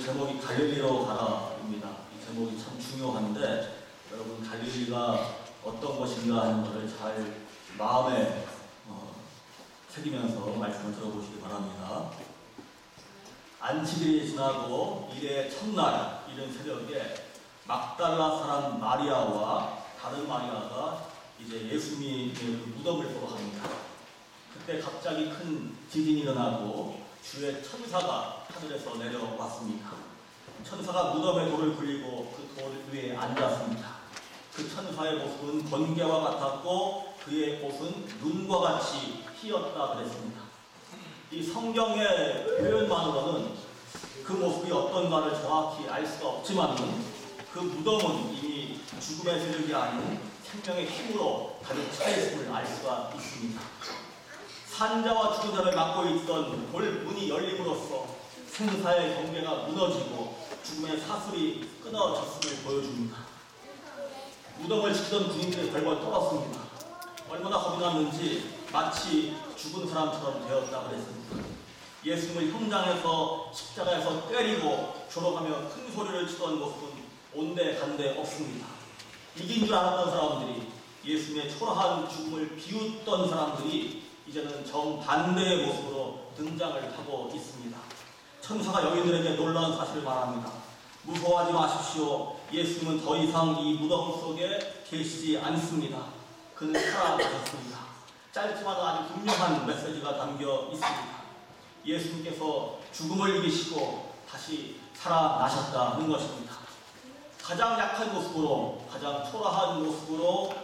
오늘 제목이 갈릴리로 가라입니다. 이 제목이 참 중요한데 여러분 갈릴리가 어떤 것인가 하는 것을 잘 마음에 새기면서 말씀을 들어보시기 바랍니다. 안식일이 지나고 이래 첫날 이른 새벽에 막달라 사람 마리아와 다른 마리아가 이제 예수님의 무덤을 보러 갑니다. 그때 갑자기 큰 지진이 일어나고 주의 천사가 하늘에서 내려왔습니다. 천사가 무덤에 돌을 굴리고 그 돌 위에 앉았습니다. 그 천사의 모습은 번개와 같았고 그의 옷은 눈과 같이 희었다 그랬습니다. 이 성경의 표현만으로는 그 모습이 어떤가를 정확히 알 수가 없지만 그 무덤은 이미 죽음의 세력이 아닌 생명의 힘으로 가득 차 있음을 알 수가 있습니다. 산자와 죽은 자를 막고 있던 돌 문이 열림으로써 생사의 경계가 무너지고 죽음의 사슬이 끊어졌음을 보여줍니다. 무덤을 지키던 군인들이 벌벌 떨었습니다. 얼마나 겁이 났는지 마치 죽은 사람처럼 되었다 그랬습니다. 예수님을 현장에서 십자가에서 때리고 조롱하며 큰 소리를 치던 모습은 온데간데 없습니다. 이긴 줄 알았던 사람들이, 예수님의 초라한 죽음을 비웃던 사람들이 이제는 정반대의 모습으로 등장을 하고 있습니다. 천사가 여인들에게 놀라운 사실을 말합니다. 무서워하지 마십시오. 예수님은 더 이상 이 무덤 속에 계시지 않습니다. 그는 살아나셨습니다. 짧지만 아주 분명한 메시지가 담겨 있습니다. 예수님께서 죽음을 이기시고 다시 살아나셨다는 것입니다. 가장 약한 모습으로, 가장 초라한 모습으로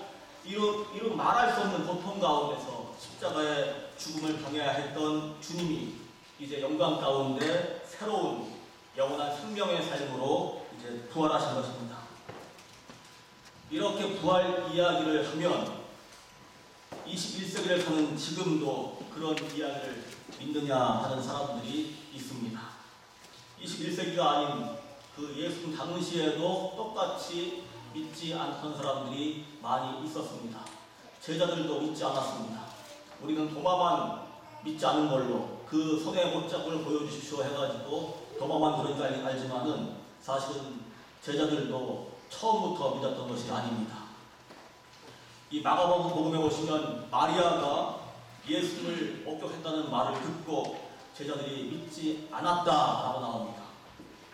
이루 말할 수 없는 고통 가운데서 십자가의 죽음을 당해야 했던 주님이 이제 영광 가운데 새로운 영원한 생명의 삶으로 이제 부활하신 것입니다. 이렇게 부활 이야기를 하면 21세기를 사는 지금도 그런 이야기를 믿느냐 하는 사람들이 있습니다. 21세기가 아닌 그 예수님 당시에도 똑같이 믿지 않던 사람들이 많이 있었습니다. 제자들도 믿지 않았습니다. 우리는 도마만 믿지 않은 걸로 그 손의 못자국을 보여주십시오 해가지고 도마만 그런 줄 알지만은 사실은 제자들도 처음부터 믿었던 것이 아닙니다. 이 마가복음에 보시면 마리아가 예수님을 목격했다는 말을 듣고 제자들이 믿지 않았다라고 나옵니다.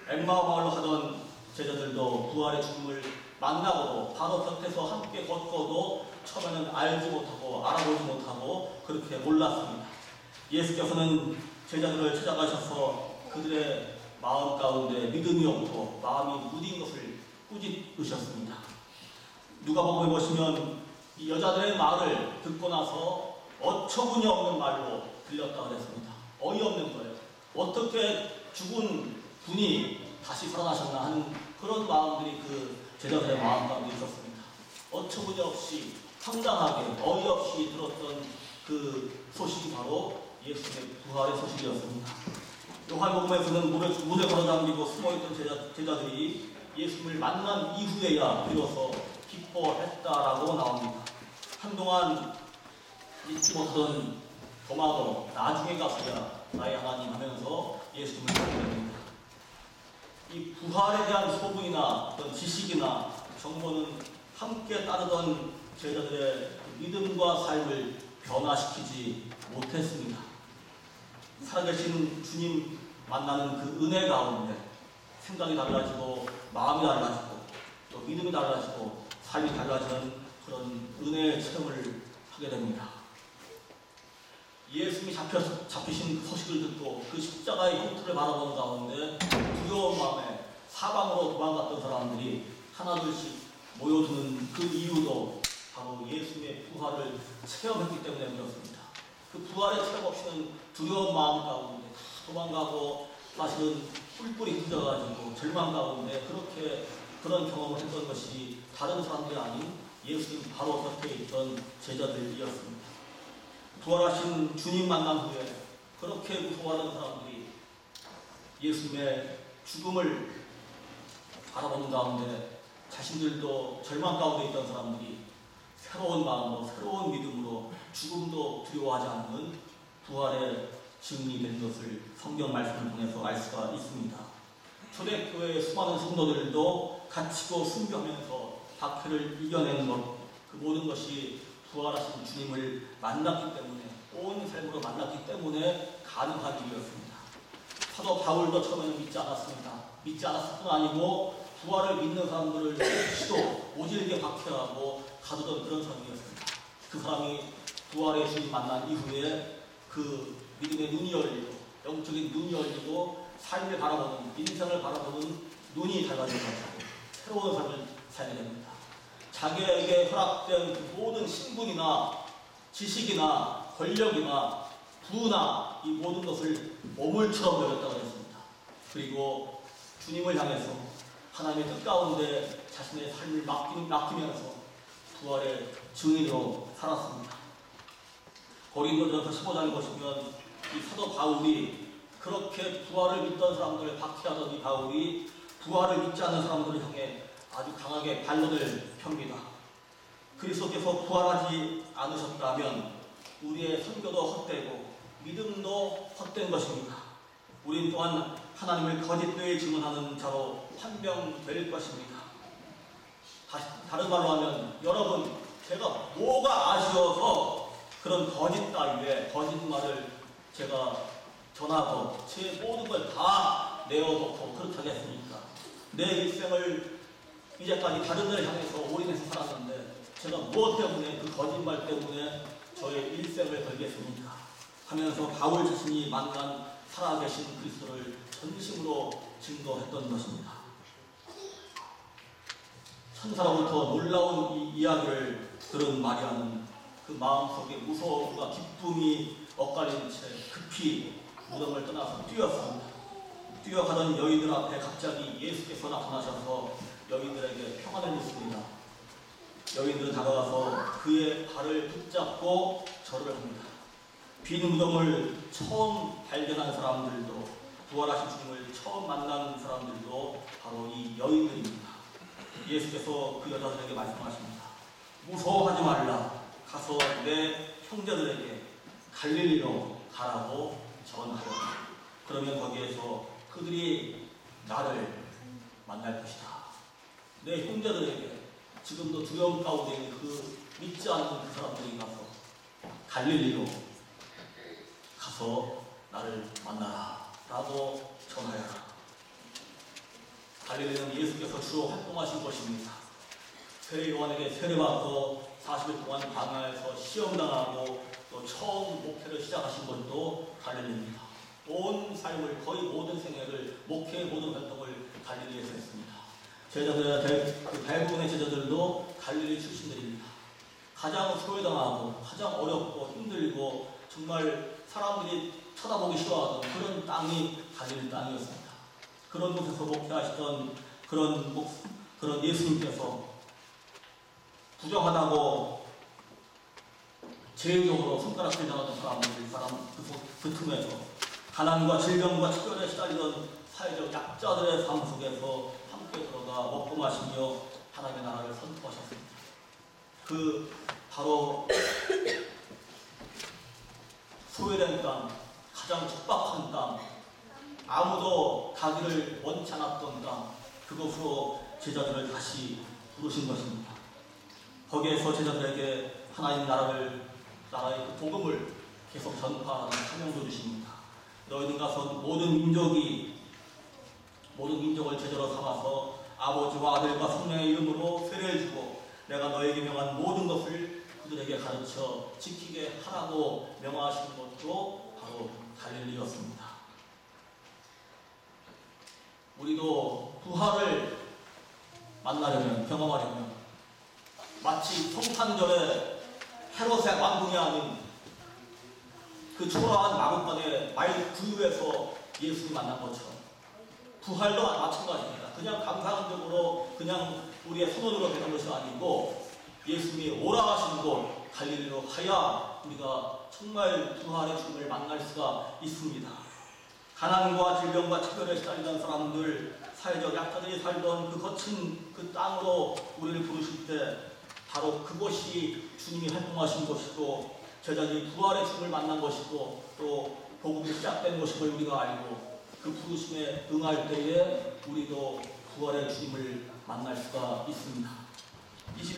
엠마오 마을로 하던 제자들도 부활의 죽음을 만나고도 바로 곁에서 함께 걷고도 처음에는 알지 못하고 알아보지 못하고 그렇게 몰랐습니다. 예수께서는 제자들을 찾아가셔서 그들의 마음 가운데 믿음이 없고 마음이 무딘 것을 꾸짖으셨습니다. 누가복음에 보시면 이 여자들의 말을 듣고 나서 어처구니 없는 말로 들렸다고 했습니다. 어이없는 거예요. 어떻게 죽은 분이 다시 살아나셨나 하는 그런 마음들이 그 제자들의 마음 가운데 있었습니다. 어처구니 없이 황당하게 어이없이 들었던 그 소식이 바로 예수님의 부활의 소식이었습니다. 요한복음에서는 물에 걸어담기고 숨어있던 제자들이 예수님을 만난 이후에야 비로소 기뻐했다라고 나옵니다. 한동안 잊지 못하던 도마도 나중에 가서야 나의 하나님 하면서 예수님을 믿습니다. 이 부활에 대한 소문이나 어떤 지식이나 정보는 함께 따르던 제자들의 믿음과 삶을 변화시키지 못했습니다. 살아계신 주님 만나는 그 은혜 가운데 생각이 달라지고 마음이 달라지고 또 믿음이 달라지고 삶이 달라지는 그런 은혜의 체험을 하게 됩니다. 예수님이 잡히신 그 소식을 듣고 그 십자가의 형태를 바라보는 가운데 두려운 마음에 사방으로 도망갔던 사람들이 하나둘씩 모여드는 그 이유도 바로 예수님의 부활을 체험했기 때문에 그렇습니다. 그 부활의 체험 없이는 두려운 마음 가운데 도망가고 사실은 뿔뿔이 흩어져가지고 절망 가운데 그런 경험을 했던 것이 다른 사람들이 아닌 예수님 바로 곁에 있던 제자들이었습니다. 부활하신 주님 만난 후에 그렇게 무서워하는 사람들이 예수님의 죽음을 바라보는 가운데 자신들도 절망 가운데 있던 사람들이 새로운 마음으로 새로운 믿음으로 죽음도 두려워하지 않는 부활의 증인이 된 것을 성경 말씀을 통해서 알 수가 있습니다. 초대교회의 수많은 성도들도 갇히고 순교하면서 박해를 이겨내는 것, 그 모든 것이 부활하신 주님을 만났기 때문에, 온 삶으로 만났기 때문에 가능한 일이었습니다. 사도 바울도 처음에는 믿지 않았습니다. 믿지 않았을 뿐 아니고 부활을 믿는 사람들을 시도 오질게 박해하고 가두던 그런 사람이었습니다. 그 사람이 부활의 주님 만난 이후에 그 믿음의 눈이 열리고, 영적인 눈이 열리고, 삶을 바라보는, 인생을 바라보는 눈이 달라져가지고 새로운 삶을 살게 됩니다. 자기에게 허락된 그 모든 신분이나 지식이나 권력이나 부나 이 모든 것을 오물처럼 여겼다고 했습니다. 그리고 주님을 향해서 하나님의 뜻 가운데 자신의 삶을 맡기면서 부활의 증인으로 살았습니다. 고린도전서 15장에 보시면 이 사도 바울이 그렇게 부활을 믿던 사람들을 박해하던 이 바울이 부활을 믿지 않는 사람들을 향해 아주 강하게 반론을 펴니다. 그리스도께서 부활하지 않으셨다면 우리의 선교도 헛되고 믿음도 헛된 것입니다. 우린 또한 하나님을 거짓되이 증언하는 자로 판명될 것입니다. 다른 말로 하면 여러분, 제가 뭐가 아쉬워서 그런 거짓 따위에 거짓말을 제가 전하고 제 모든 걸 다 내어놓고 그렇게 하겠습니까? 내 일생을 이제까지 다른 데를 향해서 올인해서 살았는데 제가 무엇 때문에, 그 거짓말 때문에 저의 일생을 걸겠습니까? 하면서 바울 자신이 만난 살아계신 그리스도를 전심으로 증거했던 것입니다. 천사로부터 놀라운 이 이야기를 들은 마리아는 그 마음속에 무서움과 기쁨이 엇갈린 채 급히 무덤을 떠나서 뛰었습니다. 뛰어가던 여인들 앞에 갑자기 예수께서 나타나셔서 여인들에게 평안을 줬습니다. 여인들은 다가가서 그의 발을 붙잡고 절을 합니다. 빈 무덤을 처음 발견한 사람들도, 부활하신 주님을 처음 만난 사람들도 바로 이 여인들입니다. 예수께서 그 여자들에게 말씀하십니다. 무서워하지 말라. 가서 내 형제들에게 갈릴리로 가라고 전하라. 그러면 거기에서 그들이 나를 만날 것이다. 내 형제들에게, 지금도 두려움 가운데 있는 그 믿지 않는 그 사람들이 가서 갈릴리로 가서 나를 만나라 라고 전하여라. 갈릴리는 예수께서 주로 활동하신 곳입니다. 세례 요한에게 세례받고 40일 동안 광야에서 시험당하고 또 처음 목회를 시작하신 것도 갈릴리입니다. 온 삶을, 거의 모든 생애를, 목회의 모든 활동을 갈릴리에서 했습니다. 제자들, 그 대부분의 제자들도 갈릴리 출신들입니다. 가장 소외당하고 가장 어렵고 힘들고 정말 사람들이 쳐다보기 싫어하던 그런 땅이 갈릴리 땅이었습니다. 그런 곳에서 목회하시던 그런 예수님께서 부정하다고 제일적으로 손가락질 당하던 그 틈에서 가난과 질병과 척결에 시달리던 사회적 약자들의 삶 속에서 함께 들어가 먹고 마시며 하나님의 나라를 선포하셨습니다. 그 바로 소외된 땅, 가장 척박한 땅, 아무도 가기를 원치 않았던 땅, 그곳으로 제자들을 다시 부르신 것입니다. 거기에서 제자들에게 하나님 나라의 그 복음을 계속 전파하는 사명도 주십니다. 너희는 가서 모든 민족을 제자로 삼아서 아버지와 아들과 성령의 이름으로 세례를 주고 내가 너에게 명한 모든 것을 그들에게 가르쳐 지키게 하라고 명하신 것도 바로 갈릴리였습니다. 우리도 부활을 만나려면, 경험하려면 마치 성탄절에 헤롯의 왕궁이 아닌 그 초라한 마구간의 마일 구유에서 예수님 만난 것처럼 부활도 마찬가지입니다. 그냥 감상적으로 그냥 우리의 선언으로 되는 것이 아니고 예수님이 오라 하신 곳 갈릴리로 가야 우리가 정말 부활의 주님을 만날 수가 있습니다. 가난과 질병과 척결에 시달리던 사람들, 사회적 약자들이 살던 그 거친 그 땅으로 우리를 부르실 때 바로 그곳이 주님이 활동하신 곳이고 제자들이 부활의 주님을 만난 것이고 또 복음이 시작된 것임을 우리가 알고 그 부르심에 응할 때에 우리도 부활의 주님을 만날 수가 있습니다.